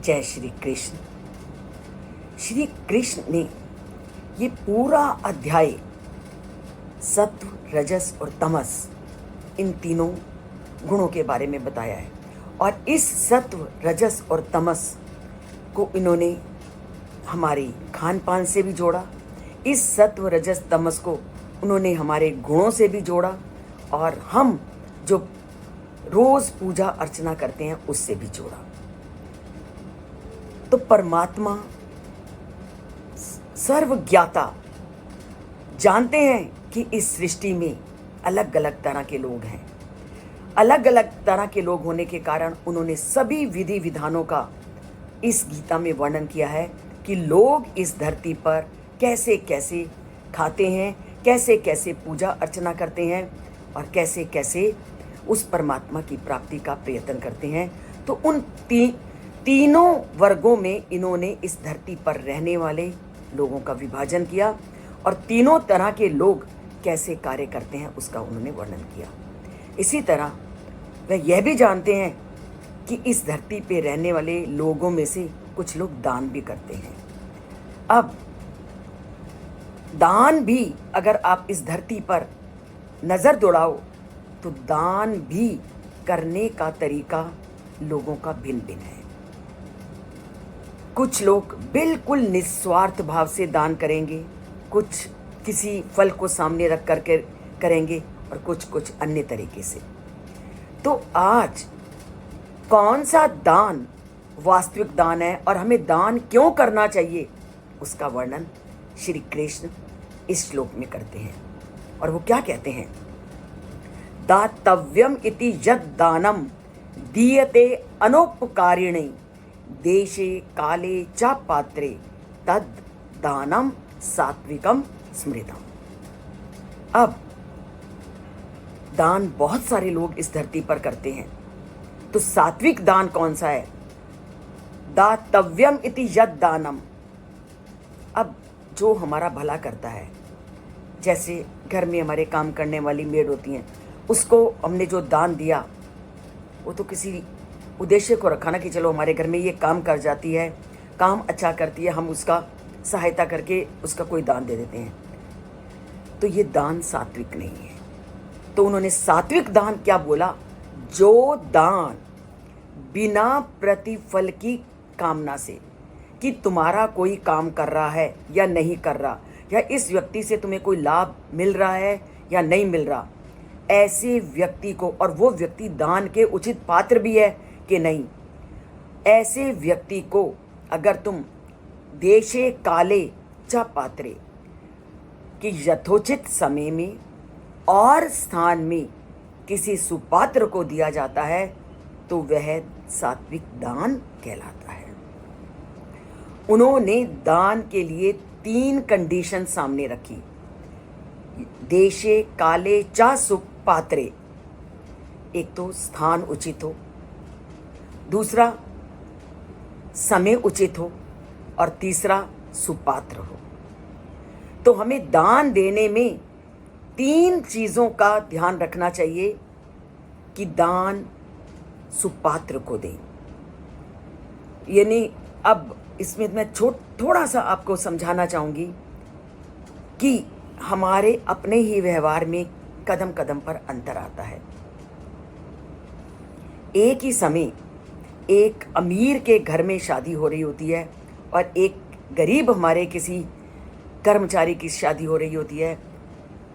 जय श्री कृष्ण। श्री कृष्ण ने ये पूरा अध्याय सत्व, रजस और तमस, इन तीनों गुणों के बारे में बताया है। और इस सत्व, रजस और तमस को इन्होंने हमारी खान पान से भी जोड़ा। इस सत्व, रजस, तमस को उन्होंने हमारे गुणों से भी जोड़ा, और हम जो रोज पूजा अर्चना करते हैं उससे भी जोड़ा। तो परमात्मा सर्वज्ञाता जानते हैं कि इस सृष्टि में अलग अलग तरह के लोग हैं। अलग अलग तरह के लोग होने के कारण उन्होंने सभी विधि विधानों का इस गीता में वर्णन किया है कि लोग इस धरती पर कैसे कैसे खाते हैं, कैसे कैसे पूजा अर्चना करते हैं और कैसे कैसे उस परमात्मा की प्राप्ति का प्रयत्न करते हैं। तो उन तीनों वर्गों में इन्होंने इस धरती पर रहने वाले लोगों का विभाजन किया और तीनों तरह के लोग कैसे कार्य करते हैं उसका उन्होंने वर्णन किया। इसी तरह वह यह भी जानते हैं कि इस धरती पे रहने वाले लोगों में से कुछ लोग दान भी करते हैं। अब दान भी अगर आप इस धरती पर नजर दौड़ाओ तो दान भी करने का तरीका लोगों का भिन्न भिन्न है। कुछ लोग बिल्कुल निस्वार्थ भाव से दान करेंगे, कुछ किसी फल को सामने रख करके करेंगे और कुछ अन्य तरीके से। तो आज कौन सा दान वास्तविक दान है और हमें दान क्यों करना चाहिए उसका वर्णन श्री कृष्ण इस श्लोक में करते हैं। और वो क्या कहते हैं? दातव्यम इति यद दानम दीयते अनोपकारिणे देशे काले च पात्रे तद दानम सात्विकम स्मृतम। अब दान बहुत सारे लोग इस धरती पर करते हैं, तो सात्विक दान कौन सा है? दातव्यम इति यद दानम। अब जो हमारा भला करता है, जैसे घर में हमारे काम करने वाली मेड होती हैं, उसको हमने जो दान दिया वो तो किसी उद्देश्य को रखा ना कि चलो हमारे घर में ये काम कर जाती है, काम अच्छा करती है, हम उसका सहायता करके उसका कोई दान दे देते हैं। तो ये दान सात्विक नहीं है। तो उन्होंने सात्विक दान क्या बोला? जो दान बिना प्रतिफल की कामना से कि तुम्हारा कोई काम कर रहा है या नहीं कर रहा, या इस व्यक्ति से तुम्हें कोई लाभ मिल रहा है या नहीं मिल रहा, ऐसे व्यक्ति को, और वो व्यक्ति दान के उचित पात्र भी है कि नहीं, ऐसे व्यक्ति को अगर तुम देशे काले च पात्रे कि यथोचित समय में और स्थान में किसी सुपात्र को दिया जाता है तो वह सात्विक दान कहलाता है। उन्होंने दान के लिए 3 कंडीशन सामने रखी। देशे काले च सुपात्रे, एक तो स्थान उचित हो, दूसरा समय उचित हो, और तीसरा सुपात्र हो। तो हमें दान देने में 3 चीजों का ध्यान रखना चाहिए कि दान सुपात्र को दें। यानी अब इसमें मैं थोड़ा सा आपको समझाना चाहूंगी कि हमारे अपने ही व्यवहार में कदम कदम पर अंतर आता है। एक ही समय एक अमीर के घर में शादी हो रही होती है और एक गरीब हमारे किसी कर्मचारी की शादी हो रही होती है।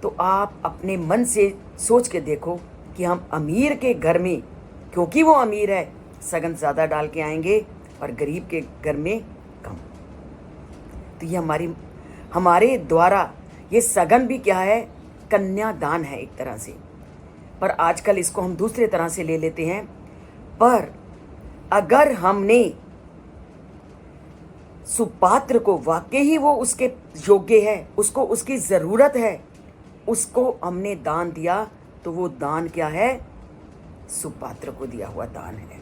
तो आप अपने मन से सोच के देखो कि हम अमीर के घर में, क्योंकि वो अमीर है, सगन ज़्यादा डाल के आएंगे और गरीब के घर में कम। तो ये हमारे द्वारा ये सगन भी क्या है? कन्यादान है एक तरह से, पर आजकल इसको हम दूसरे तरह से ले लेते हैं। पर अगर हमने सुपात्र को, वाकई ही वो उसके योग्य है, उसको उसकी ज़रूरत है, उसको हमने दान दिया, तो वो दान क्या है? सुपात्र को दिया हुआ दान है।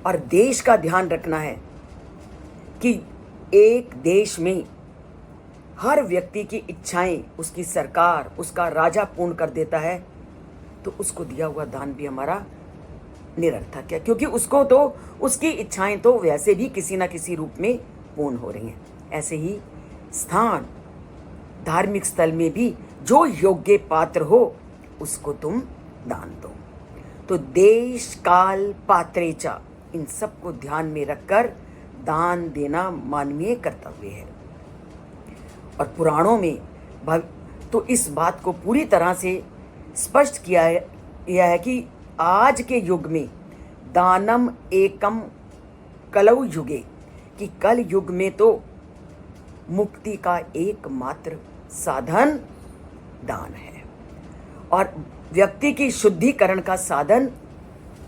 और देश का ध्यान रखना है कि एक देश में हर व्यक्ति की इच्छाएं उसकी सरकार, उसका राजा पूर्ण कर देता है, तो उसको दिया हुआ दान भी हमारा निरर्थक है, क्योंकि उसको तो उसकी इच्छाएं तो वैसे भी किसी ना किसी रूप में पूर्ण हो रही हैं। ऐसे ही स्थान, धार्मिक स्थल में भी जो योग्य पात्र हो उसको तुम दान दो। तो देश, काल, पात्रेचा, इन सबको ध्यान में रखकर दान देना मानवीय कर्तव्य है। और पुराणों में तो इस बात को पूरी तरह से स्पष्ट किया है कि आज के युग में दानम एकम कलौ युगे, कि कल युग में तो मुक्ति का एकमात्र साधन दान है और व्यक्ति की शुद्धिकरण का साधन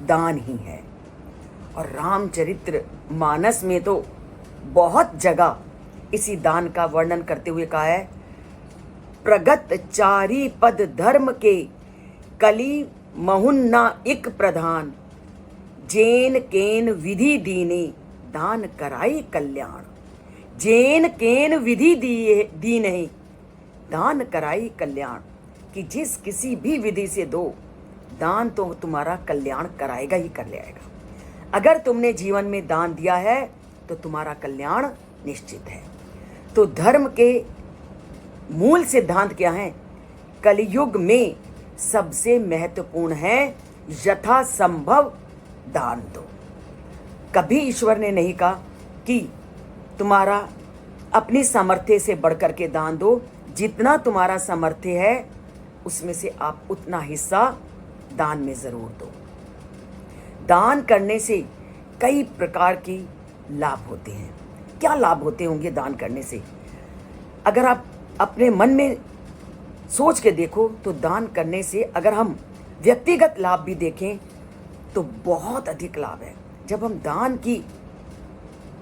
दान ही है। और रामचरित्र मानस में तो बहुत जगह इसी दान का वर्णन करते हुए कहा है, प्रगत चारी पद धर्म के कली महुन्ना इक प्रधान, जेन केन विधि दीने दान कराई कल्याण। जेन केन विधि दीने दान कराई कल्याण, कि जिस किसी भी विधि से दो दान तो तुम्हारा कल्याण कराएगा ही कर लेगा। अगर तुमने जीवन में दान दिया है तो तुम्हारा कल्याण निश्चित है। तो धर्म के मूल सिद्धांत क्या है? कलयुग में सबसे महत्वपूर्ण है यथासंभव दान दो। कभी ईश्वर ने नहीं कहा कि तुम्हारा अपनी सामर्थ्य से बढ़कर के दान दो। जितना तुम्हारा सामर्थ्य है उसमें से आप उतना हिस्सा दान में जरूर दो। दान करने से कई प्रकार के लाभ होते हैं। क्या लाभ होते होंगे दान करने से? अगर आप अपने मन में सोच के देखो तो दान करने से अगर हम व्यक्तिगत लाभ भी देखें तो बहुत अधिक लाभ है। जब हम दान की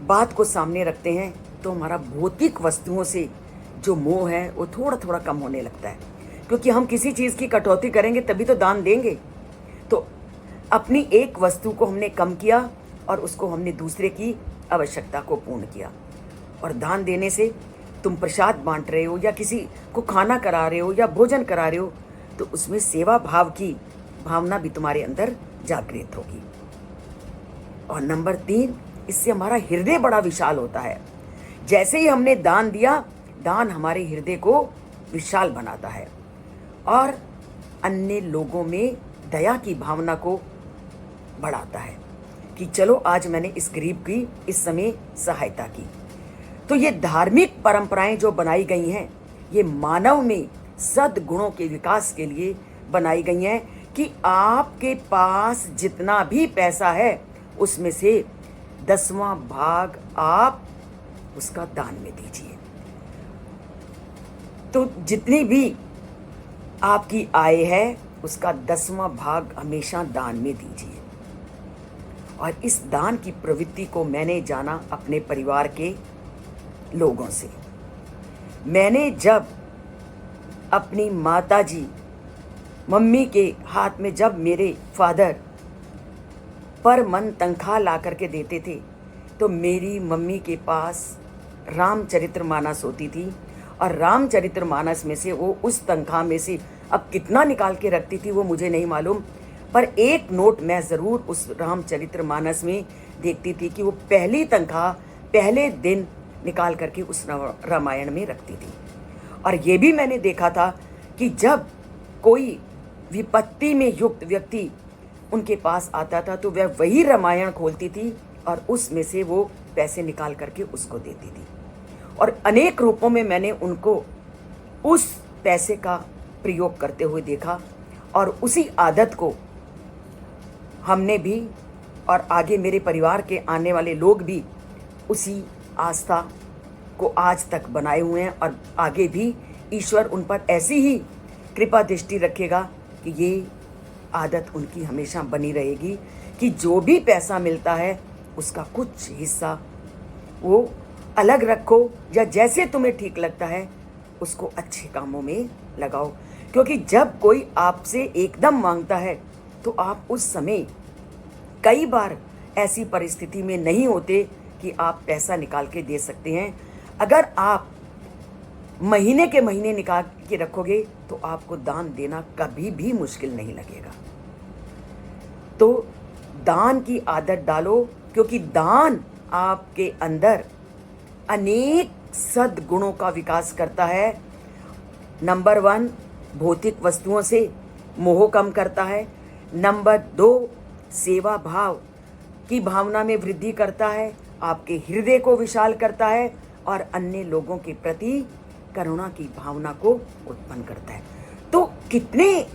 बात को सामने रखते हैं तो हमारा भौतिक वस्तुओं से जो मोह है वो थोड़ा थोड़ा कम होने लगता है, क्योंकि हम किसी चीज़ की कटौती करेंगे तभी तो दान देंगे। तो अपनी एक वस्तु को हमने कम किया और उसको हमने दूसरे की आवश्यकता को पूर्ण किया। और दान देने से तुम प्रसाद बांट रहे हो या किसी को खाना करा रहे हो या भोजन करा रहे हो तो उसमें सेवा भाव की भावना भी तुम्हारे अंदर जागृत होगी। और नंबर 3, इससे हमारा हृदय बड़ा विशाल होता है। जैसे ही हमने दान दिया, दान हमारे हृदय को विशाल बनाता है और अन्य लोगों में दया की भावना को बढ़ाता है कि चलो आज मैंने इस गरीब की इस समय सहायता की। तो ये धार्मिक परंपराएं जो बनाई गई हैं ये मानव में सद्गुणों के विकास के लिए बनाई गई हैं कि आपके पास जितना भी पैसा है उसमें से 10वां भाग आप उसका दान में दीजिए। तो जितनी भी आपकी आय है उसका 10वां भाग हमेशा दान में दीजिए। और इस दान की प्रवृत्ति को मैंने जाना अपने परिवार के लोगों से। मैंने जब अपनी माताजी मम्मी के हाथ में जब मेरे फादर पर मन तनख्वाह ला करके देते थे तो मेरी मम्मी के पास रामचरितमानस होती थी और रामचरितमानस में से वो उस तनख्वाह में से अब कितना निकाल के रखती थी वो मुझे नहीं मालूम, पर एक नोट मैं ज़रूर उस रामचरितमानस में देखती थी कि वो पहली तनख्वाह पहले दिन निकाल करके उस रामायण में रखती थी। और ये भी मैंने देखा था कि जब कोई विपत्ति में युक्त व्यक्ति उनके पास आता था तो वह वही रामायण खोलती थी और उसमें से वो पैसे निकाल करके उसको देती थी। और अनेक रूपों में मैंने उनको उस पैसे का प्रयोग करते हुए देखा और उसी आदत को हमने भी और आगे मेरे परिवार के आने वाले लोग भी उसी आस्था को आज तक बनाए हुए हैं और आगे भी ईश्वर उन पर ऐसी ही कृपा दृष्टि रखेगा कि ये आदत उनकी हमेशा बनी रहेगी कि जो भी पैसा मिलता है उसका कुछ हिस्सा वो अलग रखो या जैसे तुम्हें ठीक लगता है उसको अच्छे कामों में लगाओ। क्योंकि जब कोई आपसे एकदम मांगता है तो आप उस समय कई बार ऐसी परिस्थिति में नहीं होते कि आप पैसा निकाल के दे सकते हैं। अगर आप महीने के महीने निकाल के रखोगे तो आपको दान देना कभी भी मुश्किल नहीं लगेगा। तो दान की आदत डालो, क्योंकि दान आपके अंदर अनेक सद्गुणों का विकास करता है। नंबर 1, भौतिक वस्तुओं से मोह कम करता है। नंबर 2, सेवा भाव की भावना में वृद्धि करता है, आपके हृदय को विशाल करता है और अन्य लोगों के प्रति करुणा की भावना को उत्पन्न करता है। तो कितने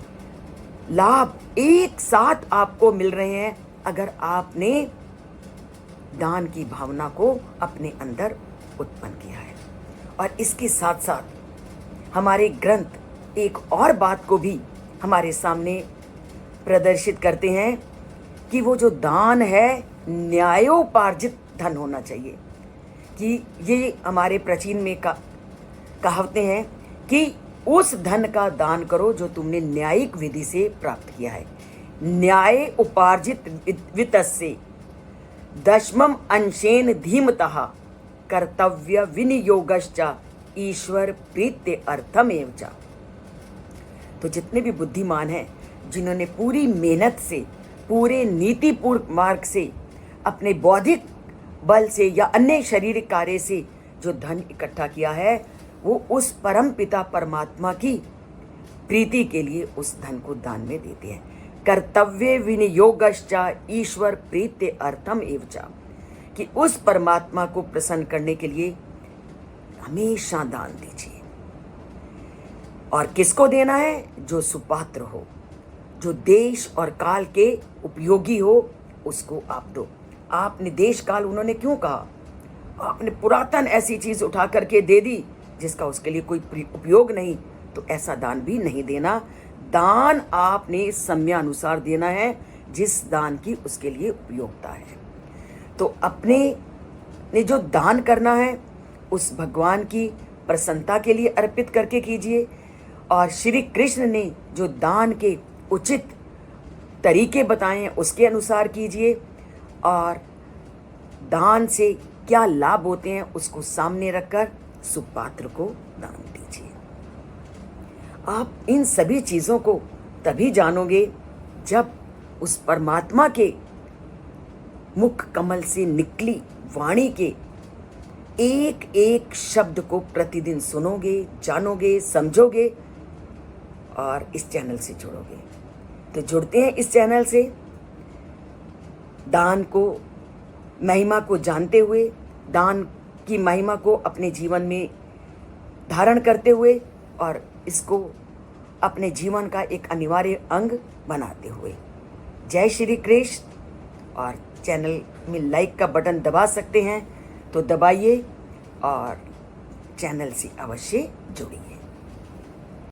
लाभ एक साथ आपको मिल रहे हैं अगर आपने दान की भावना को अपने अंदर उत्पन्न किया है। और इसके साथ साथ हमारे ग्रंथ एक और बात को भी हमारे सामने प्रदर्शित करते हैं कि वो जो दान है न्यायोपार्जित धन होना चाहिए। कि ये हमारे प्राचीन में कहावतें हैं कि उस धन का दान करो जो तुमने न्यायिक विधि से प्राप्त किया है। न्याय उपार्जित वित्तस्य दशमम अंशेन धीमतः कर्तव्य विनियोगश्च ईश्वर प्रीत्य अर्थमेव च। तो जितने भी बुद्धिमान हैं, जिन्होंने पूरी मेहनत से, पूरे नीतिपूर्ण मार्ग से, अपने बौद्धिक बल से या अन्य शारीरिक कार्य से जो धन इकट्ठा किया है, वो उस परम पिता परमात्मा की प्रीति के लिए उस धन को दान में देते हैं। कर्तव्य विनियोगश्च ईश्वर प्रीत्य अर्थम एव च, कि उस परमात्मा को प्रसन्न करने के लिए हमेशा दान दीजिए। और किसको देना है? जो सुपात्र हो, जो देश और काल के उपयोगी हो, उसको आप दो। आपने देश काल, उन्होंने क्यों कहा? आपने पुरातन ऐसी चीज उठा करके दे दी जिसका उसके लिए कोई उपयोग नहीं, तो ऐसा दान भी नहीं देना। दान आपने समयानुसार देना है, जिस दान की उसके लिए उपयोगिता है। तो अपने ने जो दान करना है उस भगवान की प्रसन्नता के लिए अर्पित करके कीजिए। और श्री कृष्ण ने जो दान के उचित तरीके बताए हैं उसके अनुसार कीजिए। और दान से क्या लाभ होते हैं उसको सामने रखकर सुपात्र को दान दीजिए। आप इन सभी चीज़ों को तभी जानोगे जब उस परमात्मा के मुख कमल से निकली वाणी के एक एक शब्द को प्रतिदिन सुनोगे, जानोगे, समझोगे और इस चैनल से जुड़ोगे। तो जुड़ते हैं इस चैनल से, दान को, महिमा को जानते हुए, दान की महिमा को अपने जीवन में धारण करते हुए और इसको अपने जीवन का एक अनिवार्य अंग बनाते हुए। जय श्री कृष्ण। और चैनल में लाइक का बटन दबा सकते हैं तो दबाइए और चैनल से अवश्य जुड़िए।